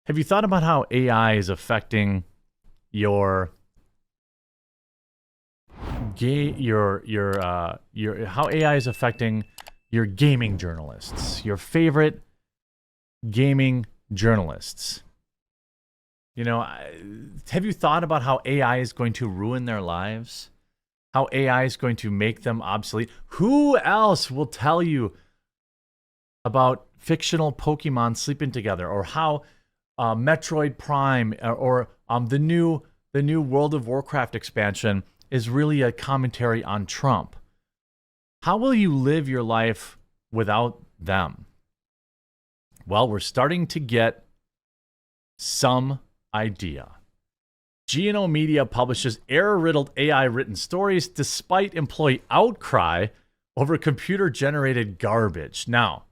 Have you thought about how AI is affecting your how AI is affecting your gaming journalists, your favorite gaming journalists? You know, have you thought about how AI is going to ruin their lives? How AI is going to make them obsolete? Who else will tell you about fictional Pokemon sleeping together, or how Metroid Prime or the new World of Warcraft expansion is really a commentary on Trump? How will you live your life without them? Well, we're starting to get some idea. GNO Media publishes error-riddled AI-written stories despite employee outcry over computer-generated garbage. Now,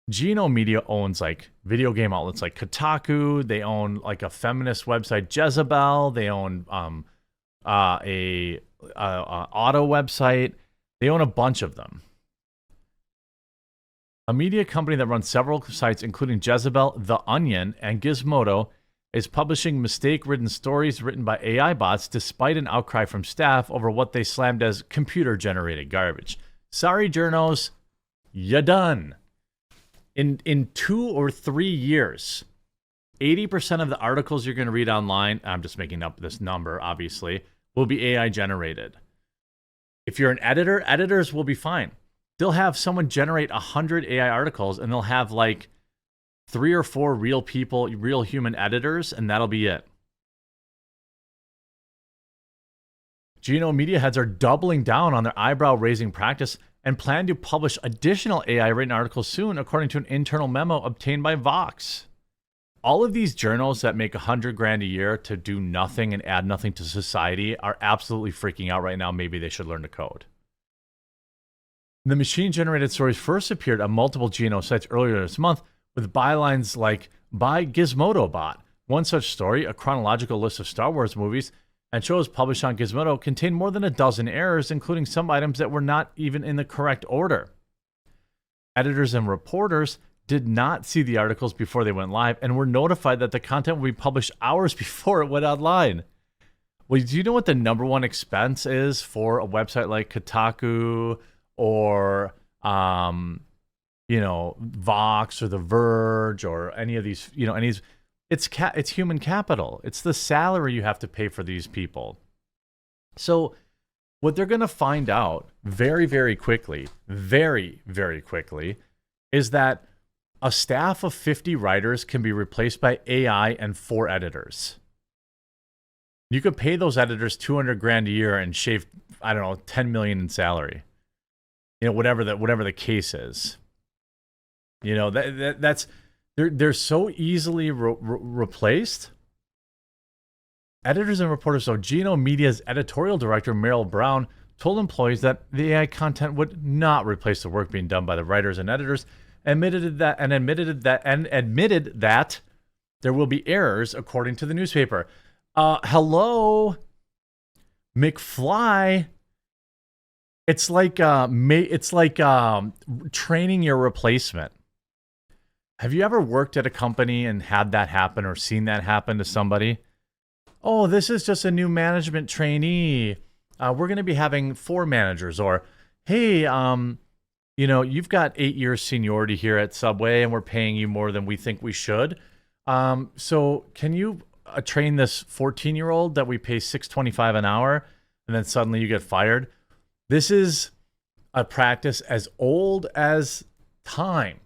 GNO Media owns like video game outlets like Kotaku. They own like a feminist website, Jezebel. They own a auto website. They own a bunch of them. A media company that runs several sites, including Jezebel, The Onion, and Gizmodo, is publishing mistake-ridden stories written by AI bots despite an outcry from staff over what they slammed as computer-generated garbage. Sorry, journos, you done. In 2 or 3 years, 80% of the articles you're going to read online, I'm just making up this number, obviously, will be AI generated. If you're an editor, editors will be fine. They'll have someone generate 100 AI articles, and they'll have like 3 or 4 real people, real human editors, and that'll be it. GNO Media heads are doubling down on their eyebrow-raising practice and plan to publish additional AI-written articles soon, according to an internal memo obtained by Vox. All of these journals that make $100,000 a year to do nothing and add nothing to society are absolutely freaking out right now. Maybe they should learn to code. The machine-generated stories first appeared on multiple GNO sites earlier this month, with bylines like, by Gizmodo Bot. One such story, a chronological list of Star Wars movies and shows published on Gizmodo, contained more than a dozen errors, including some items that were not even in the correct order. Editors and reporters did not see the articles before they went live and were notified that the content would be published hours before it went online. Well, do you know what the number one expense is for a website like Kotaku or, Vox or The Verge or any of these, it's human capital. It's the salary you have to pay for these people. So what they're going to find out very, very quickly, is that a staff of 50 writers can be replaced by AI and 4 editors. You could pay those editors $200,000 a year and shave, I don't know, $10 million in salary. Whatever the case is. That's they're so easily replaced. Editors and reporters. So GNO Media's editorial director Meryl Brown told employees that the AI content would not replace the work being done by the writers and editors, admitted that there will be errors according to the newspaper. Hello, McFly. It's like training your replacement. Have you ever worked at a company and had that happen or seen that happen to somebody? Oh, this is just a new management trainee. We're going to be having 4 managers. Or, hey, you've got 8 years seniority here at Subway and we're paying you more than we think we should. So can you train this 14-year-old that we pay $6.25 an hour, and then suddenly you get fired? This is a practice as old as time.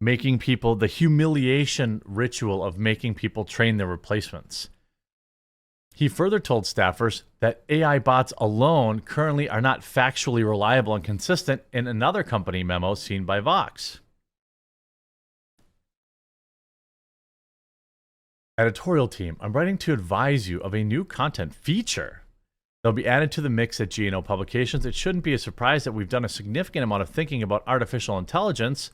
Making people, the humiliation ritual of making people train their replacements. He further told staffers that AI bots alone currently are not factually reliable and consistent in another company memo seen by Vox. Editorial team, I'm writing to advise you of a new content feature. They'll be added to the mix at GNO Publications. It shouldn't be a surprise that we've done a significant amount of thinking about artificial intelligence,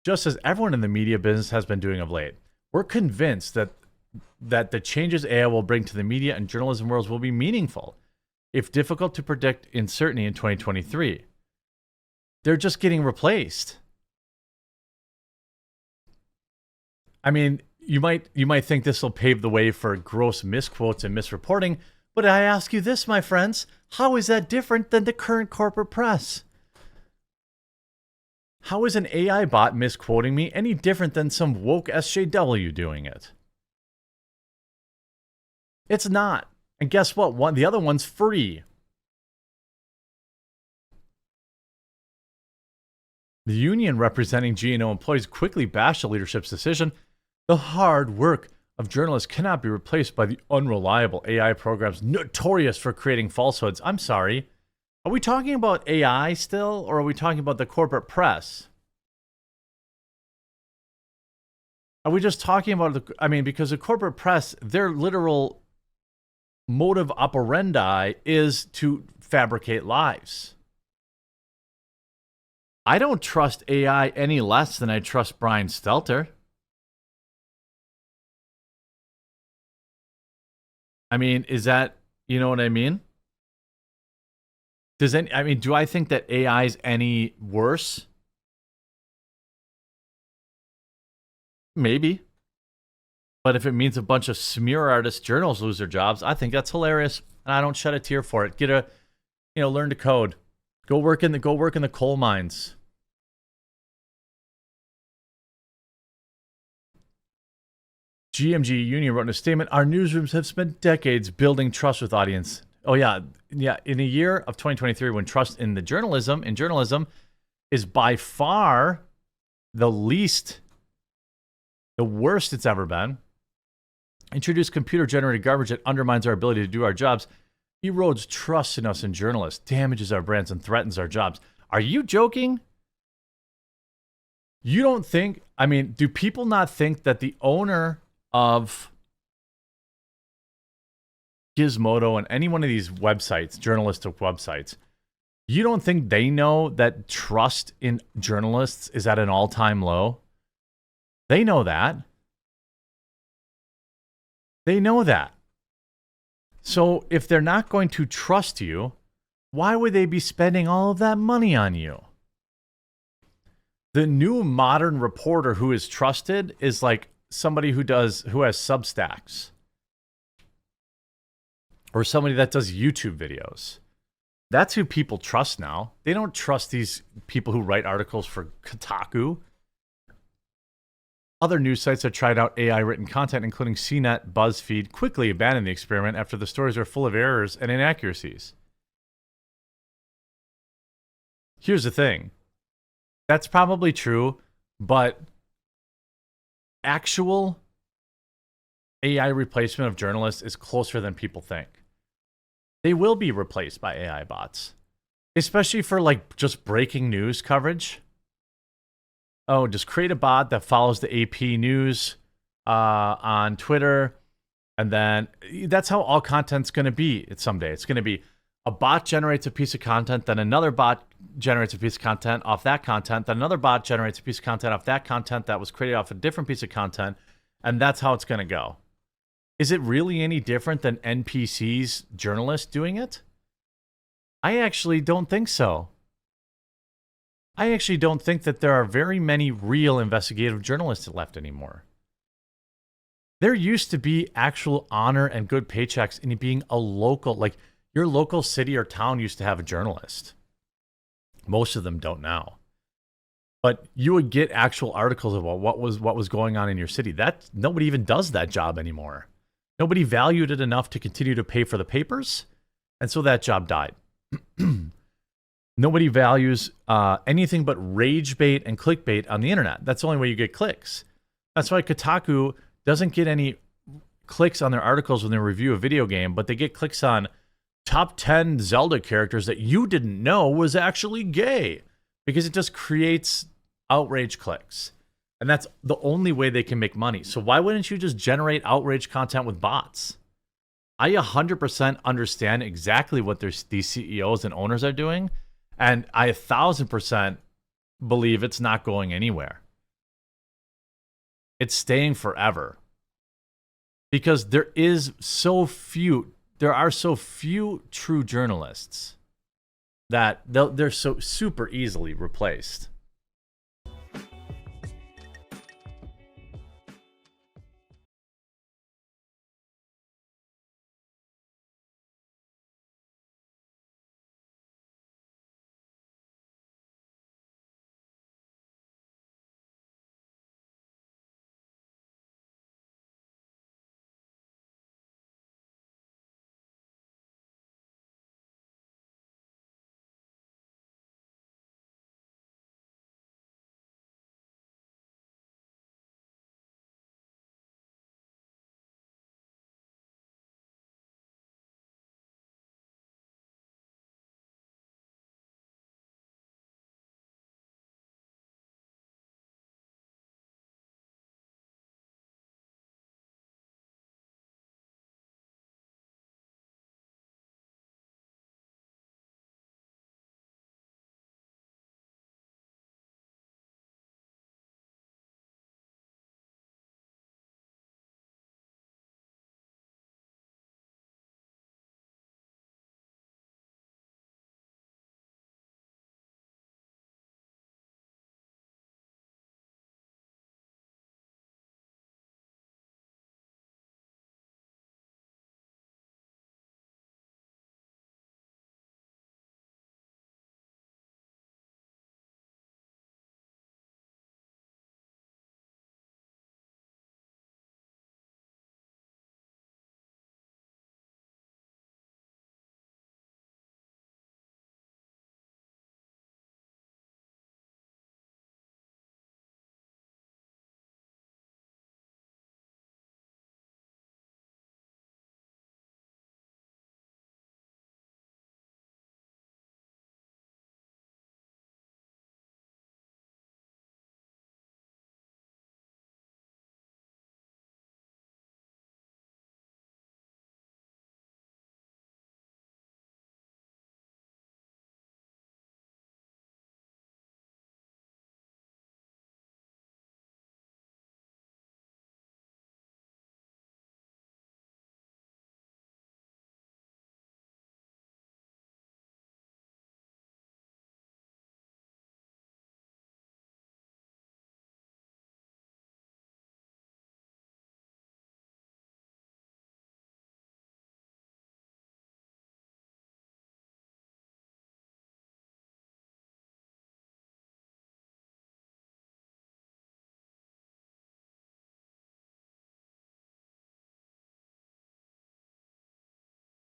just as everyone in the media business has been doing of late. We're convinced that the changes AI will bring to the media and journalism worlds will be meaningful, if difficult to predict in certainty in 2023. They're just getting replaced. I mean, you might think this will pave the way for gross misquotes and misreporting, but I ask you this, my friends, how is that different than the current corporate press? How is an AI bot misquoting me any different than some woke SJW doing it? It's not. And guess what? The other one's free. The union representing G&O employees quickly bashed the leadership's decision. The hard work of journalists cannot be replaced by the unreliable AI programs notorious for creating falsehoods. I'm sorry. Are we talking about AI still, or are we talking about the corporate press? Are we just talking about because the corporate press, their literal motive operandi is to fabricate lies. I don't trust AI any less than I trust Brian Stelter. I mean, is that, you know what I mean? Do I think that AI is any worse? Maybe. But if it means a bunch of smear artist journals lose their jobs, I think that's hilarious. And I don't shed a tear for it. Learn to code. Go work in the coal mines. GMG Union wrote in a statement, our newsrooms have spent decades building trust with audience. Oh, yeah. Yeah. In a year of 2023, when trust in journalism is by far the worst it's ever been. Introduce computer-generated garbage that undermines our ability to do our jobs, erodes trust in us and journalists, damages our brands, and threatens our jobs. Are you joking? You don't think, do people not think that the owner of Gizmodo and any one of these websites, journalistic websites, you don't think they know that trust in journalists is at an all-time low? They know that. They know that. So if they're not going to trust you, why would they be spending all of that money on you? The new modern reporter who is trusted is like somebody who has Substacks, or somebody that does YouTube videos. That's who people trust now. They don't trust these people who write articles for Kotaku. Other news sites that tried out AI written content, including CNET, BuzzFeed, quickly abandoned the experiment after the stories were full of errors and inaccuracies. Here's the thing. That's probably true, but actual AI replacement of journalists is closer than people think. They will be replaced by AI bots, especially for just breaking news coverage. Oh, just create a bot that follows the AP news on Twitter, and then that's how all content's going to be someday. It's going to be a bot generates a piece of content, then another bot generates a piece of content off that content, then another bot generates a piece of content off that content that was created off a different piece of content, and that's how it's going to go. Is it really any different than NPC's journalists doing it? I actually don't think so. I actually don't think that there are very many real investigative journalists left anymore. There used to be actual honor and good paychecks in being a local, your local city or town used to have a journalist. Most of them don't now. But you would get actual articles about what was going on in your city. That nobody even does that job anymore. Nobody valued it enough to continue to pay for the papers, and so that job died. Nobody values anything but rage bait and clickbait on the internet. That's the only way you get clicks. That's why Kotaku doesn't get any clicks on their articles when they review a video game, but they get clicks on top 10 Zelda characters that you didn't know was actually gay, because it just creates outrage clicks. And that's the only way they can make money. So why wouldn't you just generate outrage content with bots? I 100% understand exactly what these CEOs and owners are doing. And I 1,000% believe it's not going anywhere. It's staying forever. Because there are so few true journalists that they're so super easily replaced.